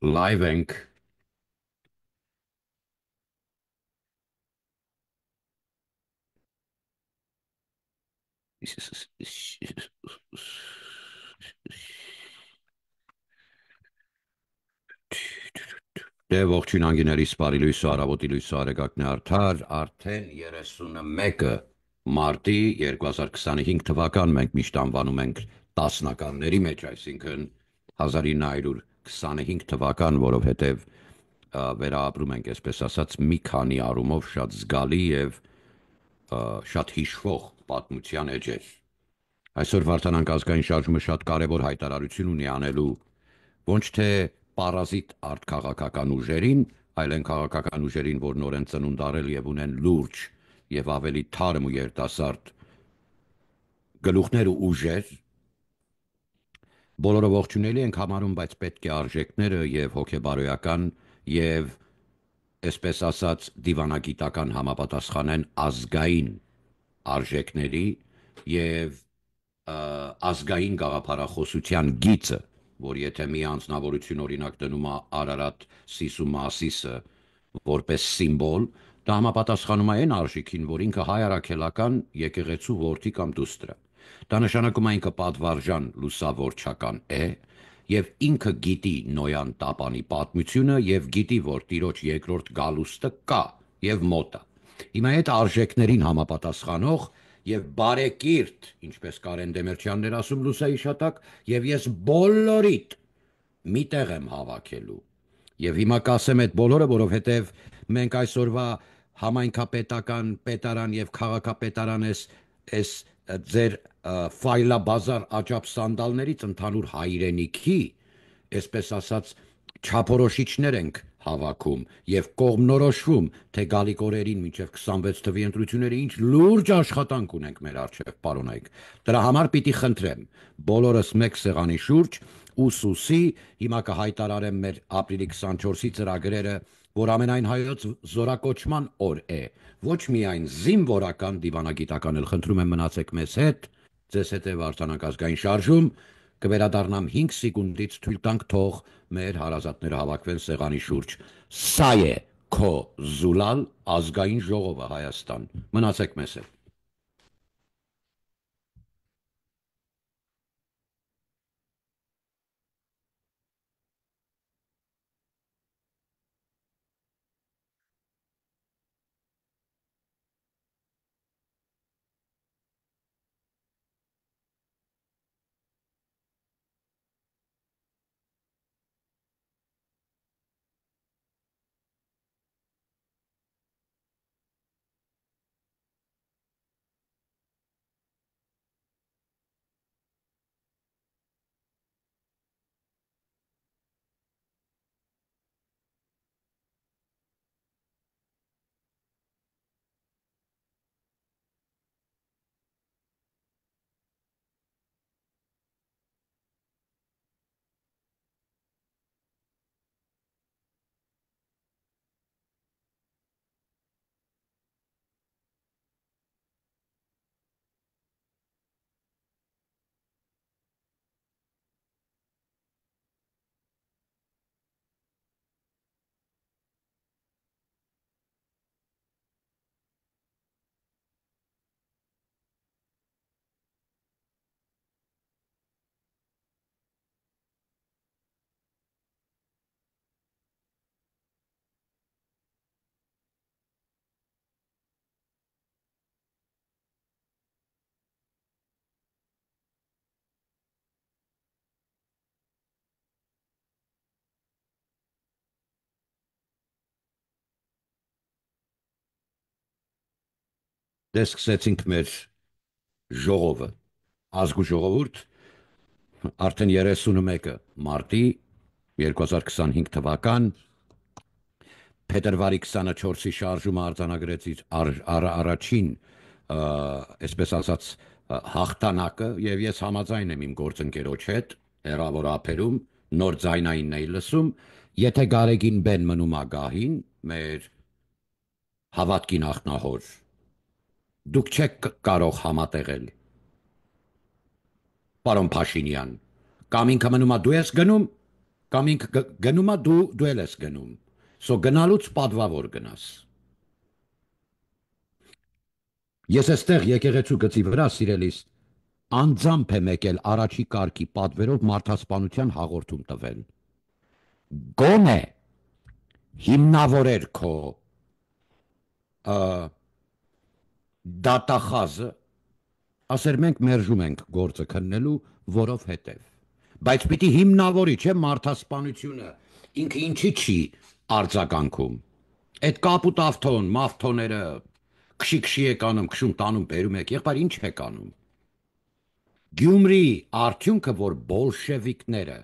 Live ենք։ Դե ողջույն անգիներիս, բարի լույսը, առավոտի լույսը, արեգակն է արդար, արդեն 31-ը մարտի 2025 թվական, մենք միշտ անվանում ենք տասնականների մեջ, այսինքն 1925 թվական, որովհետև վերապրում ենք, այսպես ասած, մի քանի առումով շատ զգալի եւ շատ հիշվող պատմության էջեր։ Այսօր Վարդանանք ազգային շարժումը շատ կարևոր հայտարարություն ունի անելու ոչ թե պարազիտ արտքաղաքական ուժերին, այլ այն քաղաքական ուժերին, որ նոր են ծնունդ առել եւ ունեն լուրջ եւ ավելի թարմ ու երիտասարդ գլուխներ ու ուժեր, բոլորը ողջունելի ենք համարում, բայց պետք է արժեքները եւ հոգեբարոյական եւ այսպես ասած դիվանագիտական համապատասխանեն ազգային արժեքների եւ ազգային գաղափարախոսության գիծը, որ եթե մի անձնավորություն օրինակ դնում է Արարատ Սիսու Մասիսը որպես սիմվոլ, դա համապատասխանում է այն արժիքին, որ ինքը հայ առաքելական եկեղեցու որդի կամ դուստրը։ Դա նշանակում է ինքը պատվարժան լուսավորչական է, եւ ինքը գիտի Նոյան տապանի պատմությունը եւ գիտի, որ տիրոջ երկրորդ գալուստը կա եւ մոտ է։ Հիմա այդ արժեքներին համապատասխանող եւ բարեկիրթ, ինչպես Կարեն Դեմիրճյանն էր ասում լուսայի շատակ, եւ ես բոլորիդ միտեղ եմ հավաքելու։ Եվ հիմա կասեմ այդ բոլորը, որովհետև մենք այսօրվա համայնքապետական, պետարան եւ քաղաքապետարան էս ձեր ֆայլաբազար աջապ սանդալներից ընդհանուր հայրենիքի, այսպես ասած, չափորոշիչներ ենք հավաքում եւ կողմնորոշվում, թե գալիք օրերին մինչեւ 26 թվականի ընտրությունները ինչ լուրջ աշխատանք ունենք մեր առջեւ, պարոնայք։ Դրա համար պիտի խնդրեմ բոլորս մեկ սեղանի շուրջ ուսուսի, հիմա կհայտարարեմ մեր ապրիլի 24-ի ծրագրերը, որ ամենայն հայոց զորակոչման օր է։ Ոչ միայն զինվորական, դիվանագիտական էլ խնդրում եմ մնացեք մեզ հետ, ձեզ հետ է Վարդանանք ազգային շարժում, կվերադառնամ 5 սեկունդից թույլ տանք թող մեր հարազատները հավաքվեն սեղանի շուրջ։ Սա է քո զուլալ ազգային ժողովը Հայաստան։ Մնացեք մեզ հետ։ Դե սկսեցինք մեր ժողովը, ազգ ու ժողովուրդ, արդեն 31-ը մարտի 2025 թվական փետրվարի 24-ի շարժումը արձանագրեց իր առաջին, այսպես ասած, հաղթանակը, եւ ես համաձայն եմ իմ գործընկերոջ հետ, հեռավոր ափերում, նոր ձայնայինն էի լսում, եթե Գարեգին Բեն մնում ա գահին, մեր հավատքի նախնահոր, դուք չեք կարող համատեղել պարոն Փաշինյան, կամ ինքը մնում է դու ես գնում, կամ ինքը գնում է դու էլ ես գնում, սո գնալուց պատվավոր գնաս։ Ես էստեղ եկեղեցու գծի վրա, սիրելիս, անձամբ եմ եկել առաջի կարգի պատվերով մարդասպանության հաղորդում տվել։ Գոնե հիմնավորեր քո դատախազը, ասեր մենք մերժում ենք գործը քննելու, որովհետև։ Բայց պիտի հիմնավորի, չէ, մարդասպանությունը ինքը ինչի չի արձագանքում։ Այդ կապուտ ավթոն, մավթոները քշի եք անում, քշում տանում բերում եք, եղբայր ինչ եք անում։ Գյումրի արդյունքը, որ բոլշևիկները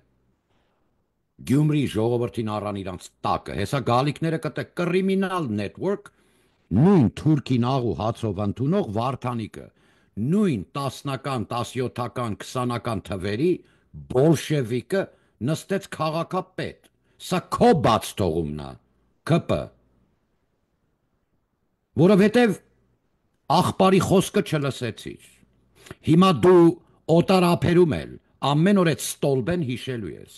Գյումրի ժողովրդին առան իրանց տակը, հեսա գալիքները կտե կրիմինալ նետվորք, նույն թուրքին աղու հացով ընդունող Վարդանիկը, նույն 10-ական, 17-ական, 20-ական թվերի բոլշևիկը նստեց քաղաքապետ։ Սա քո բաց թողումն է, ԿՊ։ Որովհետև աղբարի խոսքը չլսեցիր։ Հիմա դու օտար ափերում էլ ամեն օր այդ ստոլբեն հիշելու ես,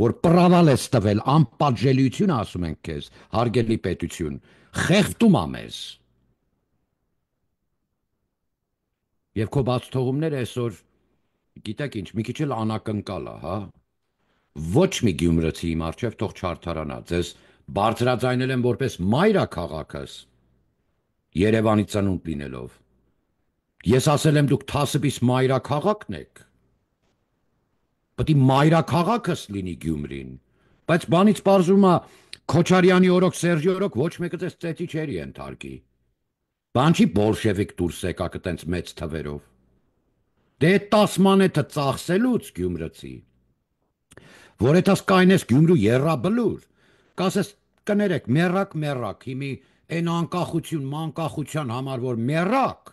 որ պրավալ ես տվել անպատժելիությունը, ասում ենք քեզ, հարգելի պետություն, խեղդում ա մեզ։ Եվ քո բաց թողումները այսօր, գիտեք ինչ, մի քիչ էլ անակնկալ է, հա։ Ոչ մի գյումրեցի իմ առջև թող չարդարանա, ձեզ բարձրաձայնել եմ որպես մայրաքաղաքս, Երևանի ծնունդ լինելով։ Ես ասել եմ դուք թասыбիս մայրաքաղաքն եք։ Պետք է մայրաքաղաքս լինի Գյումրին, բայց բանից պարզում է Քոչարյանի օրոք, Սերժի օրոք ոչ մեկը ձեզ ծեծի չերի ենթարկի։ Բան չի բոլշևիկ դուրս եկա կտենց մեծ թվերով։ Դե 10 մանեթը ծախսելուց Գյումրեցի, որ էտաս կայնես Գյումրու երրաբլուր, կասես կներեք մեռակ, հիմի այն անկախություն, մանկախության համար, որ մեռակ,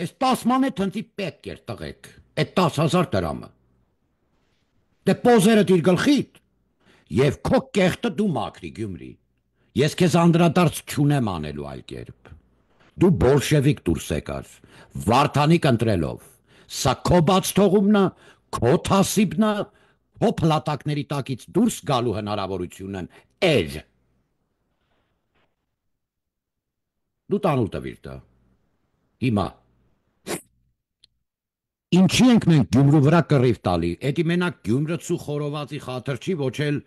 այս 10 մանեթ ընտի պետք էր տղեք, այդ 10,000 դրամը։ Դե պոզերը դիր գլխիդ, և քո կեղտը դու մաքրի Գյումրի, ես քեզ անդրադարձ չունեմ անելու այլ կերպ, դու բոլշևիկ դուրս եկար, Վարդանիկ ընտրելով, սա քո բաց թողումնը, քո թասիբնը, քո փլատակների տակից դուրս գալու հնարավորությունն էր։ Դու տանուլ տվիր տա։ Հիմա ինչի ենք մենք Գյումրու վրա կռիվ տալի, էդի մենակ Գյումրեցու խորովածի խաթր չի, ոչ էլ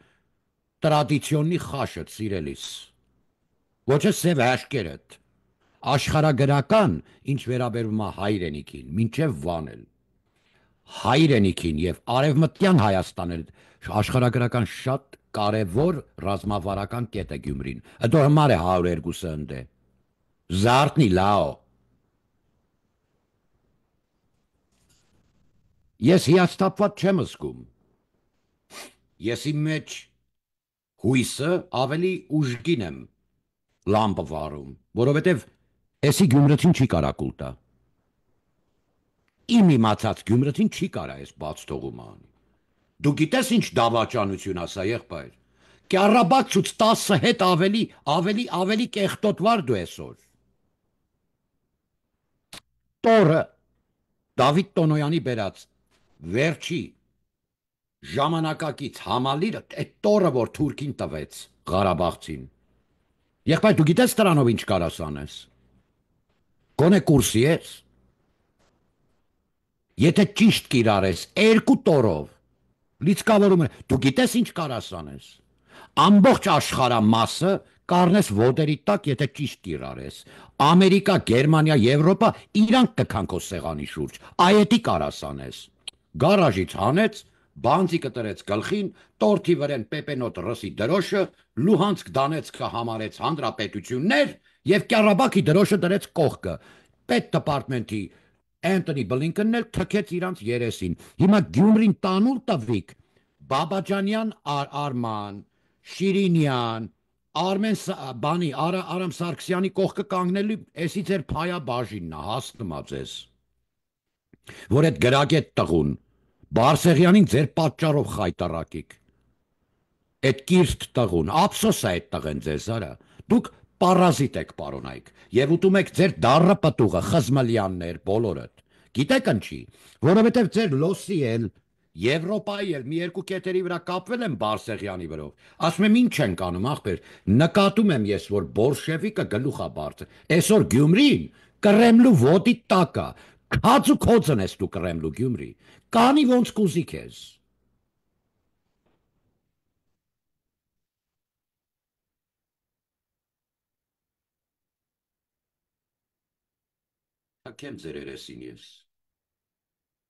տրադիցիոնի խաշըտ, սիրելիս, ոչ է սև հաշկերըտ, աշխարհագրական, ինչ վերաբերում է հայրենիքին, մինչև Վանել, հայրենիքին և արևմտյան Հայաստանել, աշխարհագրական շատ կարևոր ռազմավարական կետ է Գյումրին, դո հմար է 102-ը ընդ է, զարդնի լաո։ Ես հիասթափված չեմ զգում, ես իմ մեջ հույսը ավելի ուժգին եմ լամպը վարում, որովհետև էսի Գյումրեցին չի կարակուլ տա։ Իմ իմացած Գյումրեցին չի կարա ես բաց թողում անի։ Դու գիտես ինչ դավաճանություն ասա եղբայր, Կառաբաղցուց 10 հետ ավելի կեղտոտվար դու այսօր։ Տորը Դավիթ Տոնոյանի բերած վերջի ժամանակակից համալիրը, այդ տորը, որ թուրքին տվեց Ղարաբաղցին, եղբայր դու գիտես դրանով ինչ կարաս անես, գոնե կուրսի ես, եթե ճիշտ կիրարես 2 տորով, լիցկավորում է, դու գիտես ինչ կարաս անես, ամբողջ աշխարհամասը կառնես ոտերի տակ, եթե ճիշտ կիրարես, Ամերիկա, Գերմանիա, Եվրոպա, իրանք կքան քո սեղանի շուրջ, այետի կարաս անես, գարաժից հանեց, բանձի կտրեց գլխին, տորթի վրեն պեպենոտ ռսի դրոշը, Լուհանսկ Դանեցկը համարեց հանրապետություններ և Կառաբաղի դրոշը դրեց կողքը, պետդեպարտմենտի Անտոնի Բլինկենն էլ թքեց իրանց երեսին, հիմա Գյումրին տանուլ տվիկ, Բաբաջանյան Արման, Շիրինյան, Արամ Սարգսյանի կողքը կանգնելու, էսի ձեր փայաբաժինն է, հասնում ա ձեզ, որ այդ գրագետ տղուն, Բարսեղյանին ձեր պատճառով խայտարակիկ, այդ կիրթ տղուն, ափսոս է այդ տղեն ձեզ, արա, դուք պարազիտ եք պարոնայք, և ուտում եք ձեր դառը պտուղը, խզմլյաններ, բոլորըդ, Գիտեք ինչի, որովհետև ձեր լոսի էլ Եվրոպայի էլ մի երկու կետերի վրա կապվել են Բարսեղյանի վրով։ Ասում եմ ինչ ենք անում, ախպեր, նկատում եմ ես, որ բոլշևիկը գլուխա բարձր։ Այսօր Գյումրին Կրեմլու ոտի տակա, քաց ու քոցն ես դու Կրեմլու Գյումրի։ Կանի ոնց կուզի քեզ։ Հակեմ ձեր երեսին ես։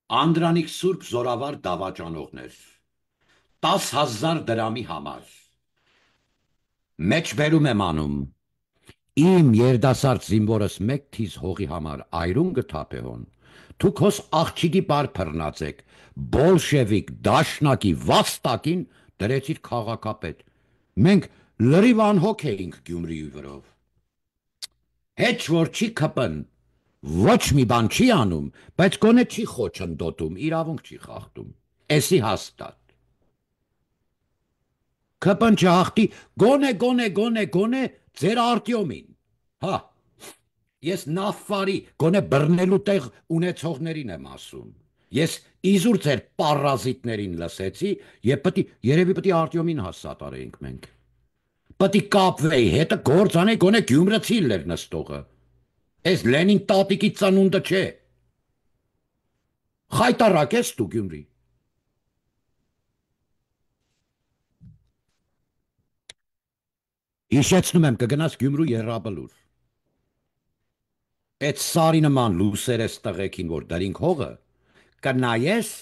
Անդրանիկ Սուրբ զորավար դավաճանողներ 10,000 դրամի համար մեջբերում եմ անում իմ երդասարդ զինվորս մեկ թիզ հողի համար այրուն գթափեհոն դուք հոս աղջիկի բար փռնացեք բոլշևիկ դաշնակի վաստակին դրեցիր քաղաքապետ մենք լրիվ անհոգ էինք Գյումրիի վրով Հեչ որ չի քպն ոչ մի բան չի անում, բայց գոնե չի խոչընդոտում, իրավունք չի խախտում։ Էսի հաստատ։ Քպն չհաղթի, գոնե ձեր Արտյոմին։ Հա, ես նավվարի գոնե բռնելու տեղ ունեցողներին եմ ասում։ Ես իզուր ձեր պարազիտներին լսեցի եւ երևի պետք է Արտյոմին հասատարեինք մենք։ Պետք է կապվեի հետը գործ անեի գոնե Գյումրեցի Լեռնստողը։ Այս Լենին տատիկի ծնունդը չէ։ Խայտարակ ես դու Գյումրի։ Հիշեցնում եմ կգնաս Գյումրու Եռաբլուր։ Այդ սարի նման լուսեր ես տղեկին, որ դրինք հողը, կնայես,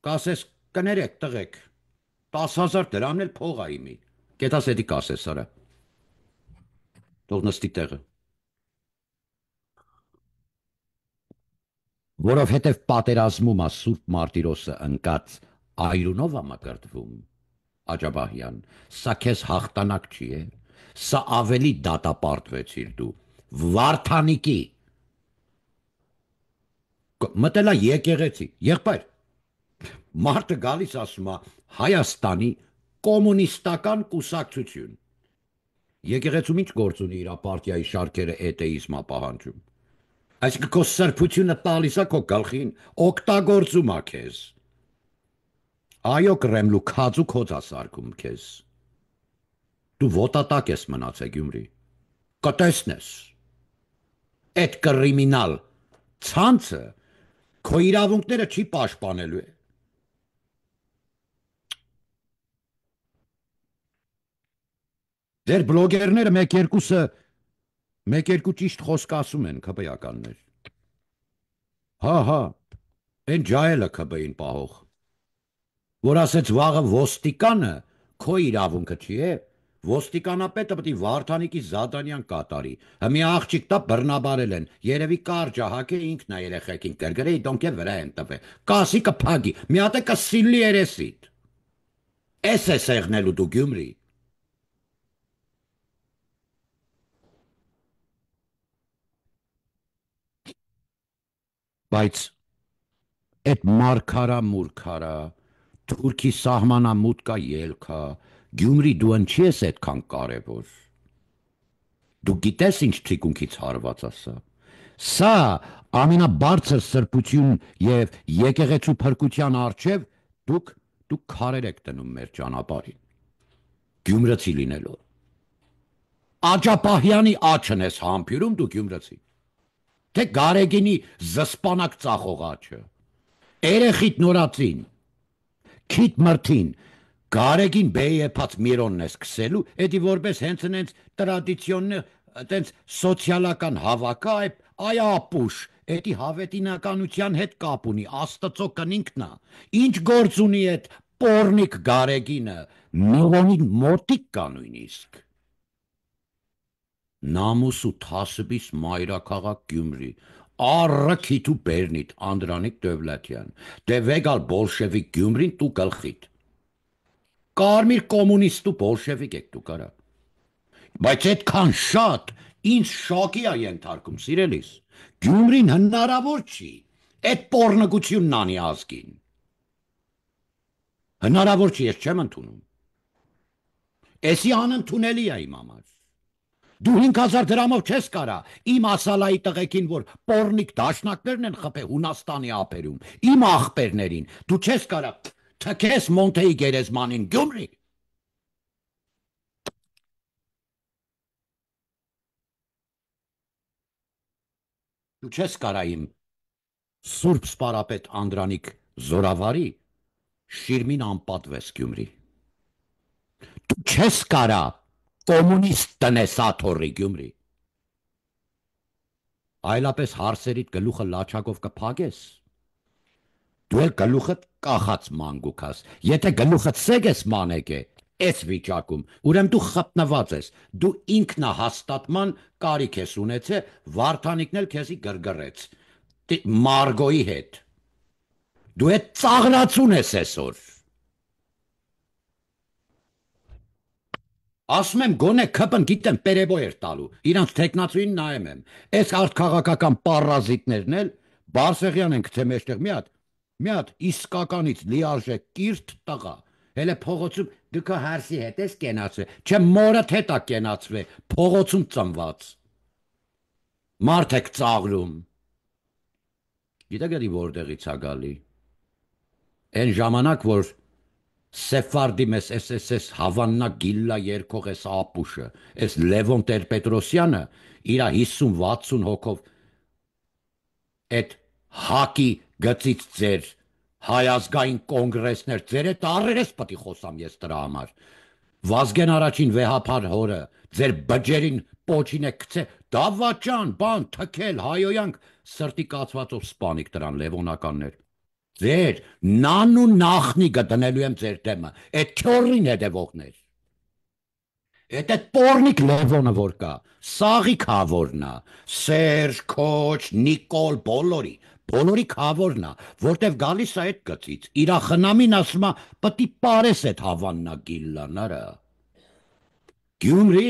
կասես կներեք տղեք, 10,000 դրամն էլ փող ա իմի։ Կետաս էդի կասես արա։ Թող նստի տեղը։ Որովհետև պատերազմում է Սուրբ Մարտիրոսը ընկած այրունով է մկրտվում, Աջաբահյան, սա քեզ հաղթանակ չի է, սա ավելի դատապարտվեցիր դու, Վարդանիկի, մտելա եկեղեցի, եղբայր, մարդը գալիս ասում է Հայաստանի կոմունիստական կուսակցություն, եկեղեցում ինչ գործ ունի իր պարտիայի շարքերը էտեիզմա պահանջում, Այսինքն քո սրբությունը տալիս է քո գլխին, օգտագործում է քեզ։ Այո, Կրեմլու քաց ու քոծ է սարքում քեզ։ Դու ոտատակ ես մնացել Գյումրի։ Կտեսնես։ Այդ կրիմինալ ցանցը քո իրավունքները չի պաշտպանելու է։ Դեր բլոգերները մեկ-երկու ճիշտ խոսք ասում են քբեականներ։ Հա, են ջահելը քբեին պահող։ Որ ասեց վաղը ոստիկանը քո իրավունքը չի է, ոստիկանապետը պետք է Վարդանիկի Զադանյան կատարի։ Հմի աղջիկ տա բռնաբարել են, երևի կարճ հակե ինքն է երեխեքին կրգրեի դոնքե վրա են տվել։ Կասի կփագի, մի հատ է կսիլի երեսիդ։ Էս է սեղնելու դու Գյումրի։ Բայց այդ մարգարա մուրքարա, թուրքի սահմանամուտկա ելքա, Գյումրի դու ընչի ես այդքան կարևոր։ Դու գիտես ինչ թիկունքից հարված ասա։ Սա ամենաբարձր սրբություն եւ եկեղեցու փրկության արչեւ դուք քարեր եք տնում մեր ճանապարհին։ Գյումրեցի լինելով։ Աջապահյանի աչն ես համբյուրում դու Գյումրեցի։ Թե Գարեգինի զսպանակ ծախող աչը, երեխիդ նորածին, քիթ մրթին, Գարեգին բեյեպած միրոնն ես կսելու, էդի որպես հենց տրադիցիոնն տենց սոցիալական հավակա, այ ապուշ, էդի հավետինականության հետ կապ ունի, աստծո կնինքնա, ինչ գործ ունի այդ պորնիկ Գարեգինը, միրոնին մոտիկ կա նույնիսկ։ Նամուս ու թասբիս մայրաքաղաք Գյումրի, առաքիթ ու բերնիտ Անդրանիկ Դևլատյան, դե վեգալ բոլշևիկ Գյումրին տու գլխիտ։ Կարմիր կոմունիստ ու բոլշևիկ եք դու կարա։ Բայց այդքան շատ ինձ շոկի է ենթարկում, սիրելիս։ Գյումրին հնարավոր չի, այդ պորնգությունն անի ազգին։ Հնարավոր չի, ես չեմ ընդունում։ Էսի անընդունելի է իմ համար։ Դու 5000 դրամով չես կարա իմ ասալայի տղեկին, որ պորնիկ դաշնակներն են խփե Հունաստանի ափերում, իմ աղբերներին, դու չես կարա թքես Մոնտեի գերեզմանին Գյումրի։ Դու չես կարա իմ Սուրբ Սպարապետ Անդրանիկ Զորավարի շիրմին անպատվես Գյումրի։ Դու չես կարա կոմունիստ տնես աթոռի Գյումրի։ Այլապես հարսերիդ գլուխը լաչակով կփագես։ Դու էլ գլուխդ կախած մանգուկ ես։ Եթե գլուխդ սեգ ես մանեգե, այս վիճակում, ուրեմն դու խտնված ես։ Դու ինքնահաստատման կարիք ես ունեցե, Վարդանիկն էլ քեզի գրգռեց։ Մարգոյի հետ։ Դու այդ ծաղրացուն ես այսօր։ Ասում եմ գոնե քպն գիտեմ պերեբոյ էր տալու, իրանց թեկնածուին նայեմ եմ։ Այս արդքաղաքական պարազիտներն էլ Բարսեղյան են գտե մեջտեղ մի հատ իսկականից լիարժեք կիրթ տղա։ Հələ փողոցում դու քո հարսի հետ ես կենացվել, չէ մորդ հետ է կենացվել, փողոցում ծնված։ Մարդ եք ծաղրում։ Գիտեք էլի որտեղից է գալի։ Այն ժամանակ որ Սեֆարդի մեզ SSS Հավաննա Գիլլա երկող էս ապուշը, էս Լևոն Տեր-Պետրոսյանը իրա 50-60 հոգով այդ հակի գծից ձեր հայազգային կոնգրեսներ ձեր այդ առերես պտի խոսամ ես դրա համար։ Վազգեն առաջին վեհապար հորը ձեր բջերին պոչին է գցե դավաճան բան թքել հայոյանք սրտի կացվածով սպանիք դրան Լևոնականներ։ Ձեր նանու նախնիգը դնելու եմ ձեր դեմը, այդ չորին հետևողներ։ Այդ պորնիկ Լևոնը որ կա, սաղի քավորն է, Սերժ, Քոչ, Նիկոլ, բոլորի քավորն է, որտեվ գալիս է այդ գծից, իրա խնամին ասում է, պտի պարես այդ Հավաննա Գիլլաները։ Գյումրի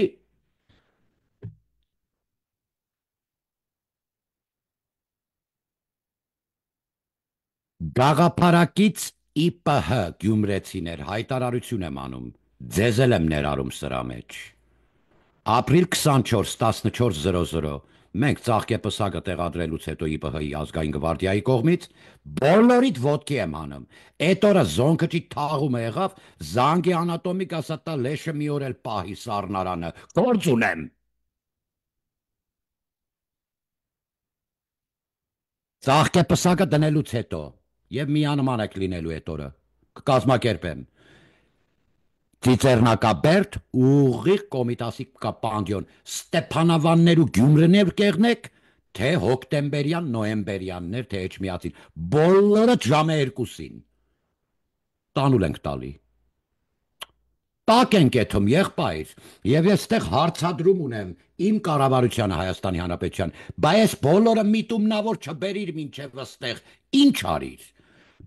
Գաղափարակից ԻՊՀ Գյումրեցիներ հայտարարություն եմ անում, ձեզ էլ եմ ներառում սրա մեջ։ Ապրիլ 24-14:00 մենք ծաղկեպսակը տեղադրելուց հետո ԻՊՀ-ի ազգային գվարդիայի կողմից բոլորիդ ոտքի եմ անում։ Այդ օրը զոնքջի թաղումը եղավ, զանգի անատոմիկ ասատա լեշը մի օր էլ պահի սառնարանը, գործ ունեմ։ Ծաղկեպսակը դնելուց հետո եւ միանման եք լինելու այդ օրը կկազմակերպեմ Ծիծեռնակաբերդ ուղիղ կոմիտասի կապանդյոն Ստեփանավաններ ու Գյումրիներ կեղնեք թե հոկտեմբերյան նոեմբերյաններ թե էջմիածին բոլորը ժամը 2-ին տանուլ ենք տալի տակ են կեթում եղբայր եւ ես այդտեղ հարցադրում ունեմ իմ կառավարությանը Հայաստանի Հանրապետության բա ես բոլորը միտումնավոր չբերիր մինչեւ այստեղ ինչ արիր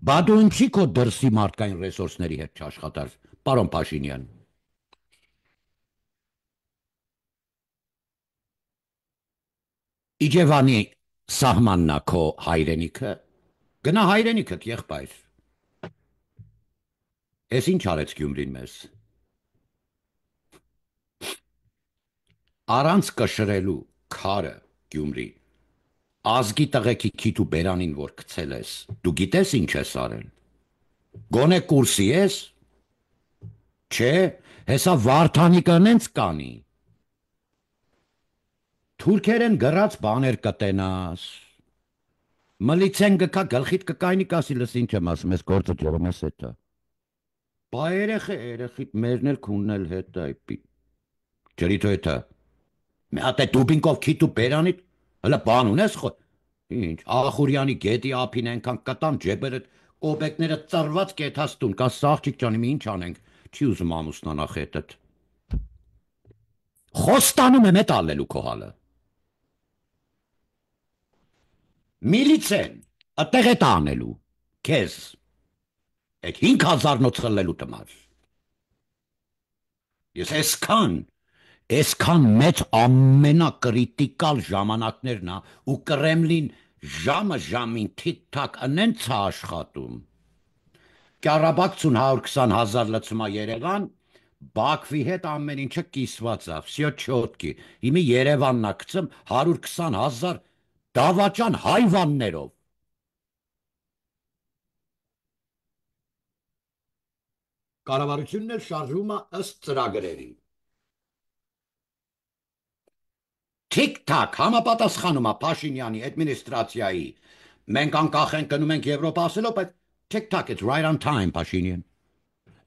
Բա դու ինչի քո դրսի մարդկային ռեսուրսների հետ չաշխատար, պարոն Փաշինյան։ Իջևանի սահմաննա քո հայրենիքը, գնա հայրենիքդ եղբայր։ Էս ինչ արեց Գյումրին մեզ։ Առանց կշռելու քարը Գյումրի։ Ազգի տղեկի քիթ ու բերանին որ գցել ես, դու գիտես ինչ ես արել։ Գոնե կուրսի ես։ Չէ, հեսա Վարդանիկը նենց կանի։ Թուրքերեն գրած բաներ կտենաս։ Մլիցեն գկա գլխիդ կկայնի կասի լս ինչ եմ ասում, ես գործը ջերում ես հետը։ Բա երեխիդ մերն էլ քունն էլ հետ այպի։ Ջրիթո հետը։ Մի հատ է դուբինկով քիթ ու բերանիդ, հլը բան ունես խո։ Ինչ, Աղախուրյանի գետի ափին ենքան կտան ջեբերդ, կոբեկները ծրված կեթաստուն, կա սաղջիկ ճանի մի ինչ անենք, չի ուզում ամուսնանա խետըտ։ Խոստանում եմ էտ ալելու քո հալը։ Միլիցեն, ըտեղ էտ անելու, կեզ, էք 5000 խլելու տմար։ Ես այսքան մեծ ամենակրիտիկալ ժամանակներն ու Կրեմլին ժամը ժամին թիք-թակ ընենց աշխատում։ Կառաբակ 120,000 լցումա Երևան, Բաքվի հետ ամեն ինչը կիսված է, всё չոտքի։ Հիմի Երևանն ա գցեմ 120,000 դավաճան հայվաններով։ Կառավարությունն էլ շարժվում է ըստ ծրագրերի։ Թիկ-թակ համապատասխանում է Փաշինյանի admինիստրացիայի։ Մենք անկախ ենք գնում ենք Եվրոպա ասելով, բայց TikTok, it's right on time, Pashinyan.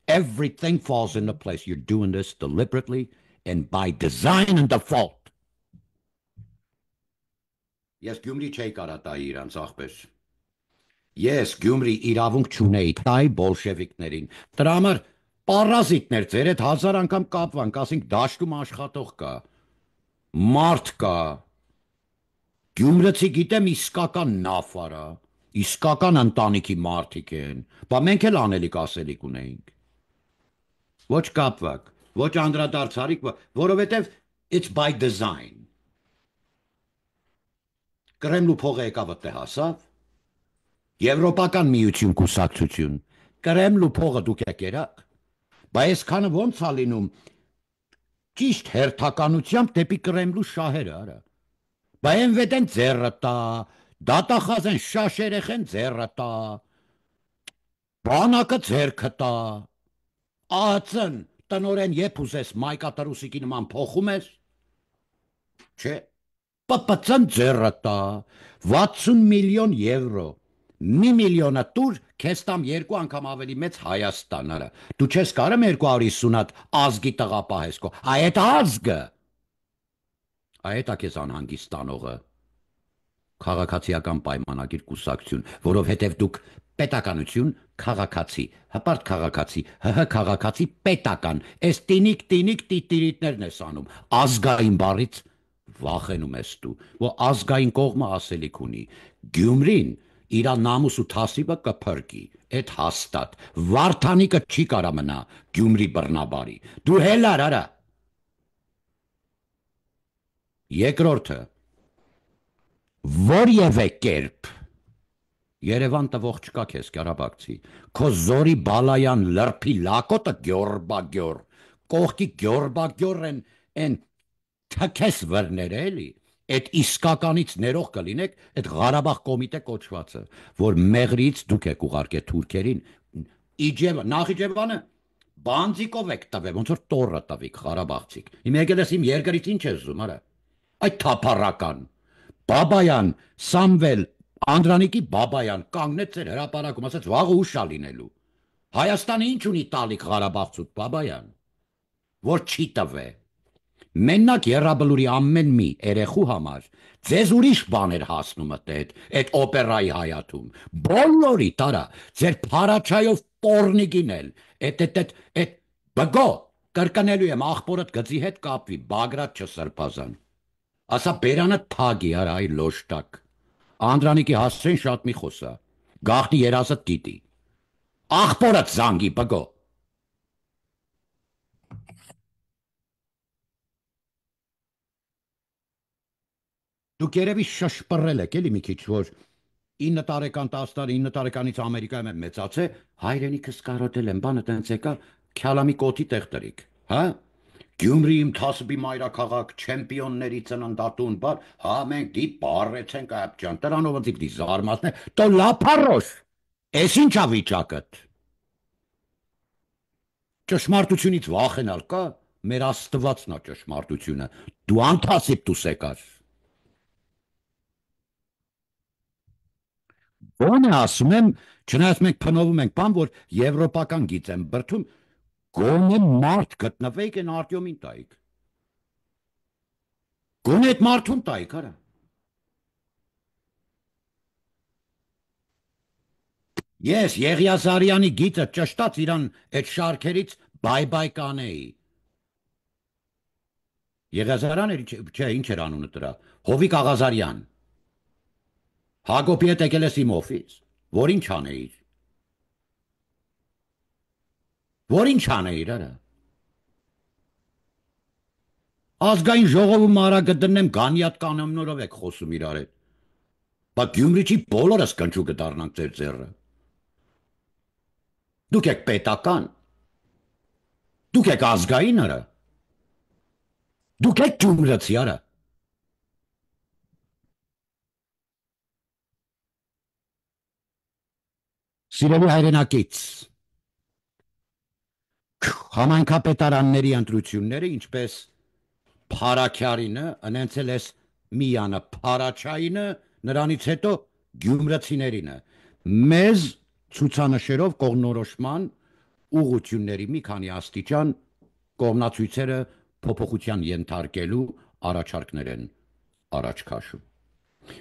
Everything falls into place. You're doing this deliberately and by design and default. Ես Գյումրի չէի կարա տայի իրանց աղբեր։ Ես Գյումրի իրավունք չունեի տայի բոլշևիկներին։ Դրա համար պարազիտներ ձեր հետ 1000 անգամ կապվանք, ասենք դաշտում աշխատող կա։ Մարդ կա։ Գյումրեցի գիտեմ իսկական նավարա, իսկական ընտանիքի մարդիկ են։ Բա մենք էլ անելիք ասելիք ունեինք։ Ոչ կապվակ, ոչ անդրադարձարիք, որովհետև it's by design։ Կրեմլու փողը եկավ այդտե հասավ։ Եվրոպական միություն կուսակցություն։ Կրեմլու փողը դուք եք երակ։ Բայց այսքանը ոնց է լինում ճիշտ հերթականությամբ դեպի Կրեմլու շահերը, արա։ Բայց են վետեն ձեռը տա, դատախազեն շաշերեխեն ձեռը տա, բանակը ձեռքը տա, ԱԱՑ-ն տնորեն երբ ուզես մայկատրուսիկի նման փոխում ես, չէ, ՊՊՑ-ն ձեռը տա, 60 միլիոն եվրո, 1 միլիոնը տուր, քեզ տամ 2 անգամ ավելի մեծ Հայաստան, արա։ Դու չես կարում 250 հատ ազգի տղա պահես քո, այդ ազգը, այդ է քեզ անհանգիստ տանողը։ Քաղաքացիական պայմանագիր կուսակցություն, որովհետև դուք պետականություն, քաղաքացի, հպարտ քաղաքացի, ՀՀ քաղաքացի, պետական, այս տինիկ տիտիրիտներն ես անում, ազգային բառից վախենում ես դու, որ ազգային կողմը ասելիք ունի, Գյումրին իր նամուս ու թասիբը կփրկի, այդ հաստատ, Վարդանիկը չի կարա մնա Գյումրի բռնաբարի, դու հելար արա։ Երկրորդը, որևէ կերպ Երևան տվող չկա քեզ Ղարաբաղցի, քո զորի բալայան լրփի լակոտը գյորբագյոր, կողքի գյորբագյոր են թքես վրներ էլի, այդ իսկականից ներող կլինեք, այդ Ղարաբաղ կոմիտե կոչվածը, որ մեղրից դուք եք ուղարկել թուրքերին, Նախիջևանը բանձիկով եք տվել, ոնց որ տորը տվիք Ղարաբաղցիք։ Իմ եկել ես իմ երկրից ինչ ես զում, արա։ Այդ թափառական Բաբայան, Սամվել, Անդրանիկի Բաբայան կանգնեց ձեր հրապարակում, ասաց վաղը ուշ ա լինելու։ Հայաստանը ինչ ունի տալիք Ղարաբաղցուց Բաբայան, որ չի տվե։ Մենակ Եռաբլուրի ամեն մի երեխու համար ձեզ ուրիշ բաներ հասնում այդ օպերայի հայաթում։ Բոլորի տարա, ձեր փարաչայով պորնիկին էլ, այդ բգո կրկնելու եմ աղբորդ գծի հետ կապվի, Բագրատ չսրբազան։ Ասա բերանը թագի արա այ լոշտակ։ Անդրանիկի հասցեն շատ մի խոսա։ Գաղտնի երազդ գիտի։ Աղբորդ զանգի բգո։ Դուք երևի շշպռել եք էլի մի քիչ, որ 9 տարեկան 9 տարեկանից Ամերիկայում եմ մեծացե, հայրենիքս կարոտել եմ, բանը տենց եկա, քյալամի կոթի տեղ տրիկ, հա? Գյումրի իմ թասբի մայրաքաղաք, չեմպիոնների ծննդատուն, բար, հա մենք դի պարեցենք այբջան, տրանով ընձիք դի զարմացն է, տո լապարոշ, ես ինչ ա վիճակըտ։ Ճշմարտությունից վախենալ կա, մեր աստվածն ա ճշմարտությունը, դու անթասիբ տուս եկար։ Ոնը ասում եմ, չնայած մենք փնովում ենք բան, որ եվրոպական գիծ եմ բրդում, գոնե մարդ գտնվեիք են Արտյոմին տայիք։ Գոնե այդ մարդուն տայիք, արա։ Ես Եղիազարյանի գիծը ճշտած իրան այդ շարքերից բայ-բայ կանեի։ Եղիազարյան էր, չէ, ինչ էր անունը դրա, Հովիկ Աղազարյան։ Հակոբի հետ եկել ես իմ օֆիս, որ ինչ անեիր։ Որ ինչ անեիր, արա։ Ազգային ժողովում արագը դնեմ գանյատ կանոններով եք խոսում իրար հետ։ Բա Գյումրիչի բոլորս կնճու կդառնանք ձեր ձեռը։ Դուք եք պետական։ Դուք եք ազգայինը։ Դուք եք գյումրեցիները։ Սիրելի հայրենակից, համայնքապետարանների ընտրությունները, ինչպես Փարաքյարինը, ընենցել ես Միանը Փարաչայինը, նրանից հետո գյումրեցիներինը։ Մեզ ցուցանշերով կողմնորոշման ուղղությունների մի քանի աստիճան կողմնացույցերը փոփոխության ենթարկելու առաջարկներ են առաջ քաշում։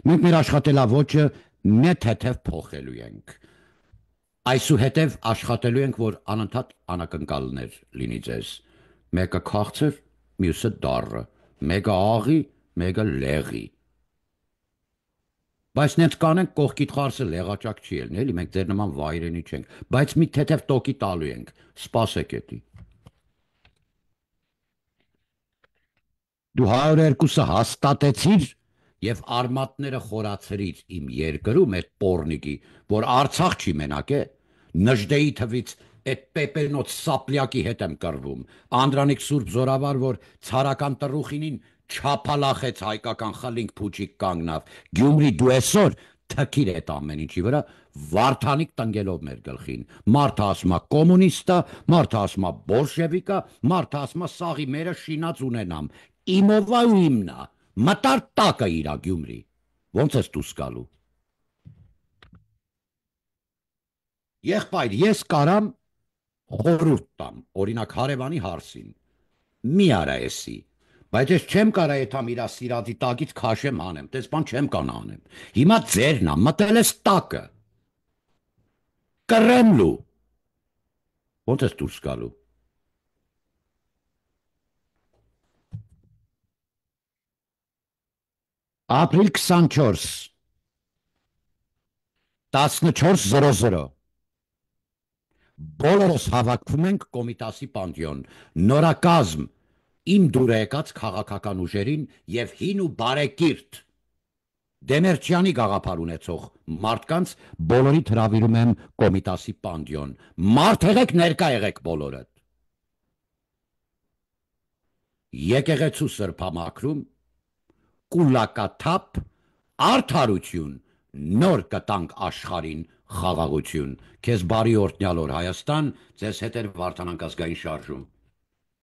Մենք մեր աշխատելավոճը նեթեթև փոխելու ենք։ Այսուհետև աշխատելու ենք, որ անընդհատ անակնկալներ լինի ձեզ։ Մեկը քաղցր, մյուսը դառը, մեկը աղի, մեկը լեղի։ Բայց նենց կանենք կողքիդ խարսը լեղաճակ չի ելնի, էլի մենք ձեր նման վայրենի չենք, բայց մի թեթև տոկի տալու ենք, սպասեք էդի։ Դու 102-ը հաստատեցիր և արմատները խորացրիր իմ երկրում էդ պորնիկի, որ Արցախ չի մենակ է, Նժդեի թվից էդ պեպելնոց սապլյակի հետ եմ կռվում, Անդրանիկ Սուրբ Զորավար, որ ցարական տռուխինին չափալախեց հայկական խլինք փուչիկ կանգնավ, Գյումրի դու այսօր թքիր էդ ամեն ինչի վրա, Վարդանիկ տնգելով մեր գլխին, մարդը ասում է կոմունիստա, մարդը ասում է բոլշևիկա, մարդը ասում է սաղի մերը շինած ունենամ, իմովա ու իմնա, մտար տակը իրա Գյումրի, ոնց ես դուս գալու։ Եղբայր, ես կարամ խորհուրդ տամ, օրինակ հարևանի հարսին, մի արա էսի, բայց ես չեմ կարա եթամ իրա սիրածի տակից քաշեմ հանեմ, տես բան չեմ կանա անեմ, հիմա ձերն ա, մտել ես տակը, կռեմլու, ոնց ես դուրս գալու։ Ապրիլ 24 14:00 Բոլորս հավաքվում ենք Կոմիտասի պանթեոն, նորակազմ, իմ դուր եկած քաղաքական ուժերին և հին ու բարեկիրթ Դեմերչյանի գաղափար ունեցող մարդկանց բոլորիդ հրավիրում եմ Կոմիտասի պանթեոն, մարդ եղեք, ներկա եղեք բոլորդ։ Եկեղեցու սրբամաքրում կուլակաթափ արդարություն, նոր կտանք աշխարհին խաղաղություն։ Քեզ բարի օրհնյալ օր Հայաստան, ձեզ հետ էր Վարդանանք ազգային շարժում։